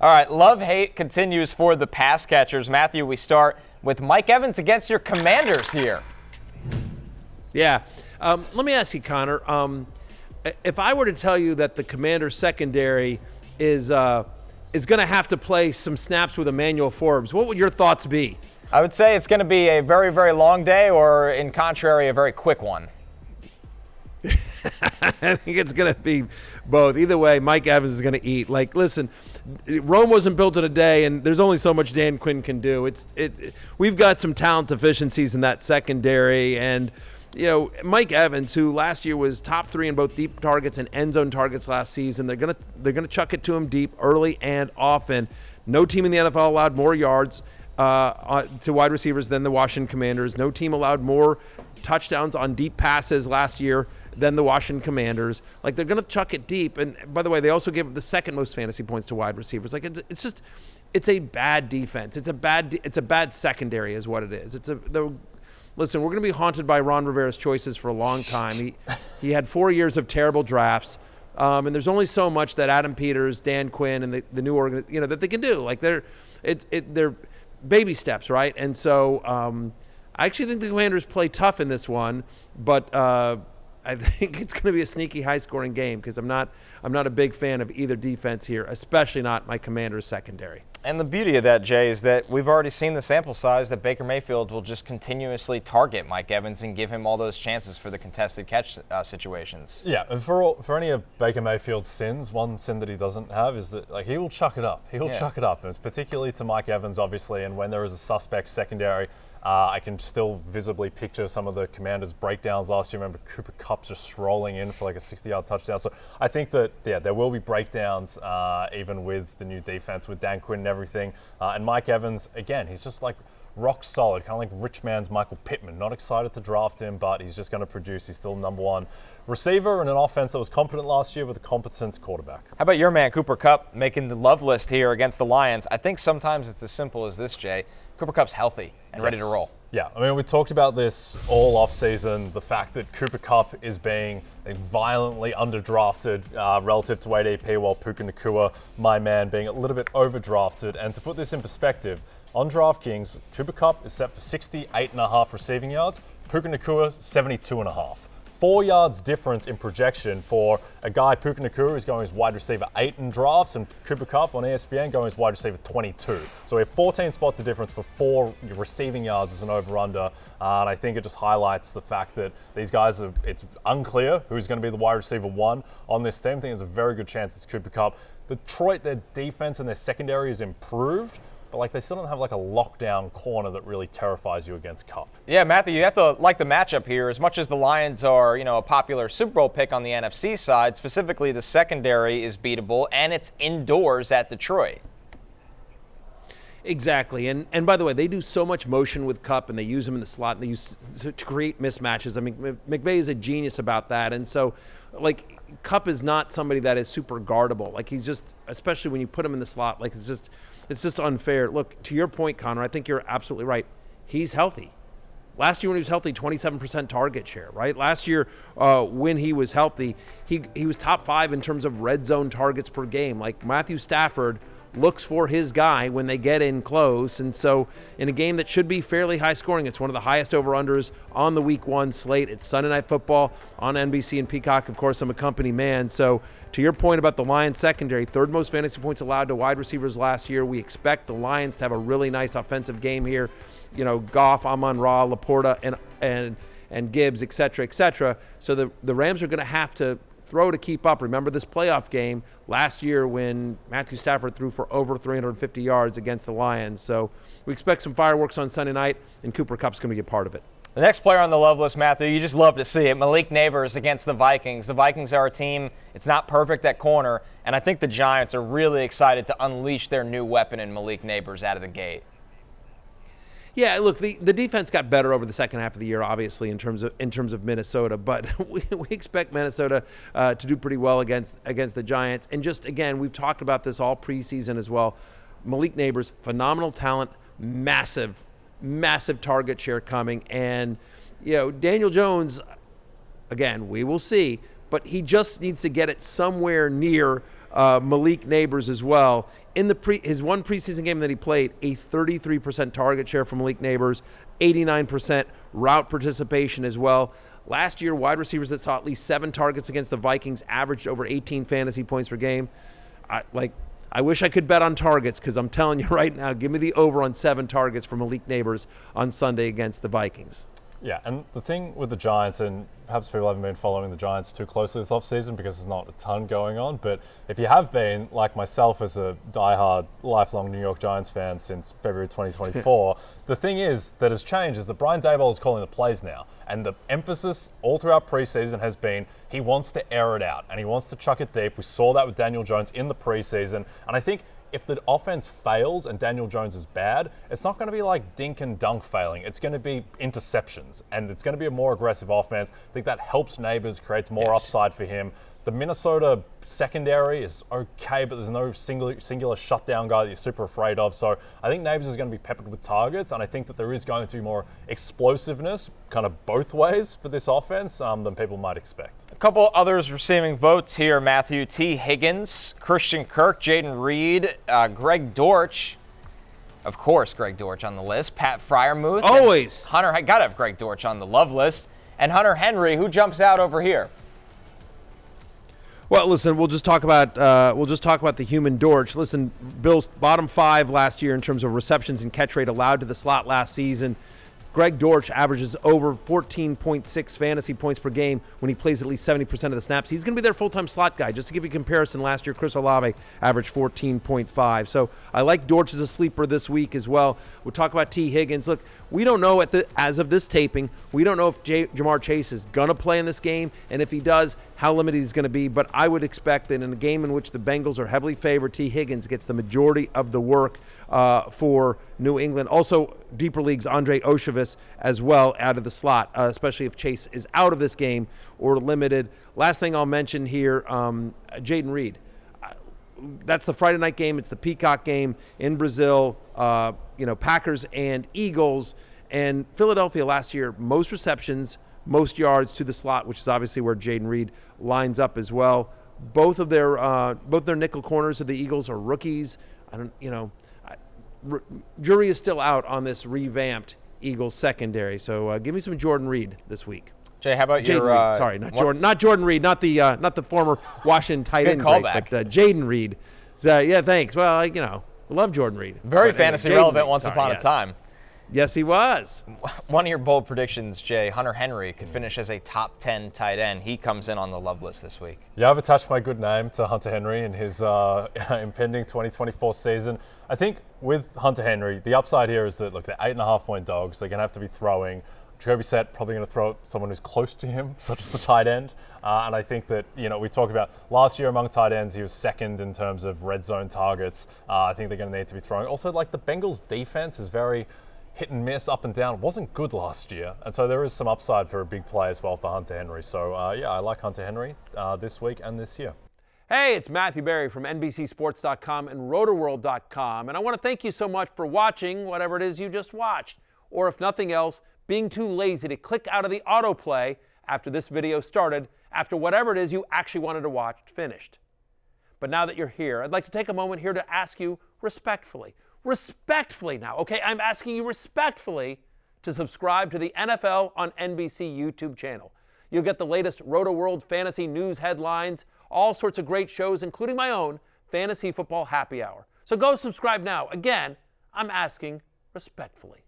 All right, love-hate continues for the pass catchers. Matthew, we start with Mike Evans against your Commanders here. Yeah. Let me ask you, Connor. If I were to tell you that the Commanders secondary is going to have to play some snaps with Emmanuel Forbes, what would your thoughts be? I would say it's going to be a very, very long day, or in contrary, a very quick one. I think it's going to be both. Either way, Mike Evans is going to eat. Like, listen, Rome wasn't built in a day, and there's only so much Dan Quinn can do. We've got some talent deficiencies in that secondary, and Mike Evans, who last year was top 3 in both deep targets and end zone targets last season, they're gonna chuck it to him deep early and often. No team in the NFL allowed more yards to wide receivers than the Washington Commanders. No team allowed more touchdowns on deep passes last year than the Washington Commanders. Like, they're going to chuck it deep. And by the way, they also give the second most fantasy points to wide receivers. Like, it's a bad defense. It's a bad secondary is what it is. Listen, we're going to be haunted by Ron Rivera's choices for a long time. He had 4 years of terrible drafts. And there's only so much that Adam Peters, Dan Quinn, and the new organization, that they can do. Like, they're baby steps, right? And so I actually think the Commanders play tough in this one, but I think it's going to be a sneaky, high-scoring game because I'm not a big fan of either defense here, especially not my Commanders secondary. And the beauty of that, Jay, is that we've already seen the sample size that Baker Mayfield will just continuously target Mike Evans and give him all those chances for the contested catch situations. Yeah, and for any of Baker Mayfield's sins, one sin that he doesn't have is that he will chuck it up. Chuck it up, and it's particularly to Mike Evans, obviously, and when there is a suspect secondary. I can still visibly picture some of the Commanders' breakdowns last year. Remember Cooper Kupp just strolling in for like a 60-yard touchdown. So I think that, there will be breakdowns even with the new defense, with Dan Quinn and everything. And Mike Evans, again, he's just like rock solid, kind of like rich man's Michael Pittman. Not excited to draft him, but he's just going to produce. He's still number 1 receiver in an offense that was competent last year with a competent quarterback. How about your man, Cooper Kupp, making the love list here against the Lions? I think sometimes it's as simple as this, Jay. Cooper Kupp's healthy and ready to roll. Yeah, I mean, we talked about this all offseason, the fact that Cooper Kupp is being violently underdrafted relative to ADP, while Puka Nacua, my man, being a little bit overdrafted. And to put this in perspective, on DraftKings, Cooper Kupp is set for 68.5 receiving yards, Puka Nacua 72.5. 4 yards difference in projection for a guy, Puka Nacua, who's going as wide receiver 8 in drafts, and Cooper Kupp on ESPN going as wide receiver 22. So we have 14 spots of difference for 4 receiving yards as an over-under. And I think it just highlights the fact that these guys, it's unclear who's going to be the wide receiver 1 on this team. I think there's a very good chance it's Cooper Kupp. Detroit, their defense and their secondary is improved, but they still don't have a lockdown corner that really terrifies you against Kupp. Yeah, Matthew, you have to like the matchup here. As much as the Lions are, a popular Super Bowl pick on the NFC side, specifically the secondary is beatable, and it's indoors at Detroit. Exactly, and by the way, they do so much motion with Kupp, and they use him in the slot, and they use to create mismatches. I mean, McVay is a genius about that, and so, Kupp is not somebody that is super guardable. He's just, especially when you put him in the slot, it's just unfair. Look, to your point, Connor, I think you're absolutely right. He's healthy. Last year when he was healthy, 27% target share, right? Last year when he was healthy, he was top 5 in terms of red zone targets per game. Matthew Stafford looks for his guy when they get in close. And so in a game that should be fairly high scoring, it's one of the highest over-unders on the Week 1 slate. It's Sunday Night Football on NBC and Peacock. Of course, I'm a company man. So to your point about the Lions secondary, 3rd most fantasy points allowed to wide receivers last year. We expect the Lions to have a really nice offensive game here. Goff, Amon-Ra, Laporta, and Gibbs, et cetera, et cetera. So the Rams are going to have to throw to keep up. Remember this playoff game last year when Matthew Stafford threw for over 350 yards against the Lions. So we expect some fireworks on Sunday night, and Cooper Kupp's going to be a part of it. The next player on the love list, Matthew, you just love to see it. Malik Neighbors against the Vikings. The Vikings are a team, it's not perfect at corner, and I think the Giants are really excited to unleash their new weapon in Malik Neighbors out of the gate. Yeah, look, the defense got better over the second half of the year, obviously, in terms of Minnesota, but we expect Minnesota to do pretty well against the Giants. And just, again, we've talked about this all preseason as well. Malik Neighbors, phenomenal talent, massive target share coming. And, Daniel Jones, again, we will see, but he just needs to get it somewhere near Malik Neighbors as well. In his one preseason game that he played, a 33% target share for Malik Neighbors, 89% route participation as well. Last year, wide receivers that saw at least 7 targets against the Vikings averaged over 18 fantasy points per game. I wish I could bet on targets, because I'm telling you right now, give me the over on 7 targets for Malik Neighbors on Sunday against the Vikings. Yeah, and the thing with the Giants, and perhaps people haven't been following the Giants too closely this offseason because there's not a ton going on, but if you have been, like myself as a diehard, lifelong New York Giants fan since February 2024, the thing is that has changed is that Brian Daboll is calling the plays now, and the emphasis all throughout preseason has been he wants to air it out, and he wants to chuck it deep. We saw that with Daniel Jones in the preseason, and I think if the offense fails and Daniel Jones is bad, it's not going to be like dink and dunk failing. It's going to be interceptions, and it's going to be a more aggressive offense. I think that helps Neighbors, creates more upside for him. The Minnesota secondary is okay, but there's no singular shutdown guy that you're super afraid of. So I think Neighbors is going to be peppered with targets, and I think that there is going to be more explosiveness kind of both ways for this offense than people might expect. A couple others receiving votes here, Matthew. T. Higgins, Christian Kirk, Jaden Reed, Greg Dortch. Of course, Greg Dortch on the list. Pat Freiermuth. Always. Hunter, got to have Greg Dortch on the love list. And Hunter Henry, who jumps out over here? Well, listen, we'll just talk about the human Dortch. Listen, Bills bottom 5 last year in terms of receptions and catch rate allowed to the slot last season. Greg Dortch averages over 14.6 fantasy points per game when he plays at least 70% of the snaps. He's going to be their full-time slot guy. Just to give you a comparison, last year Chris Olave averaged 14.5. So I like Dortch as a sleeper this week as well. We'll talk about T. Higgins. Look, we don't know as of this taping, we don't know if Jamar Chase is going to play in this game, and if he does, how limited he's going to be. But I would expect that in a game in which the Bengals are heavily favored, T. Higgins gets the majority of the work for New England. Also, deeper leagues, Andre Oshavis as well out of the slot, especially if Chase is out of this game or limited. Last thing I'll mention here, Jaden Reed. That's the Friday night game. It's the Peacock game in Brazil. Packers and Eagles. And Philadelphia last year, most receptions, most yards to the slot, which is obviously where Jaden Reed lines up as well. Both their nickel corners of the Eagles are rookies. Jury is still out on this revamped Eagles secondary. So give me some Jordan Reed this week. Jay, how about Jaden Reed? Sorry, not Jordan Reed, not the former Washington tight end great, but Jaden Reed. Yeah, thanks. Well, love Jordan Reed. Very fantasy relevant once upon a time. Yes, he was. One of your bold predictions, Jay, Hunter Henry could finish as a top 10 tight end. He comes in on the love list this week. Yeah, I've attached my good name to Hunter Henry in his impending 2024 season. I think with Hunter Henry, the upside here is that, look, they're 8.5-point dogs. They're going to have to be throwing. Jacoby Brissett probably going to throw someone who's close to him, such as the tight end. And I think that, we talk about last year among tight ends, he was second in terms of red zone targets. I think they're going to need to be throwing. Also, the Bengals defense is very hit and miss, up and down. It wasn't good last year. And so there is some upside for a big play as well for Hunter Henry. So, I like Hunter Henry this week and this year. Hey, it's Matthew Berry from NBCSports.com and Rotoworld.com. And I want to thank you so much for watching whatever it is you just watched. Or if nothing else, being too lazy to click out of the autoplay after this video started, after whatever it is you actually wanted to watch finished. But now that you're here, I'd like to take a moment here to ask you respectfully now, okay? I'm asking you respectfully to subscribe to the NFL on NBC YouTube channel. You'll get the latest Roto-World fantasy news headlines, all sorts of great shows, including my own Fantasy Football Happy Hour. So go subscribe now. Again, I'm asking respectfully.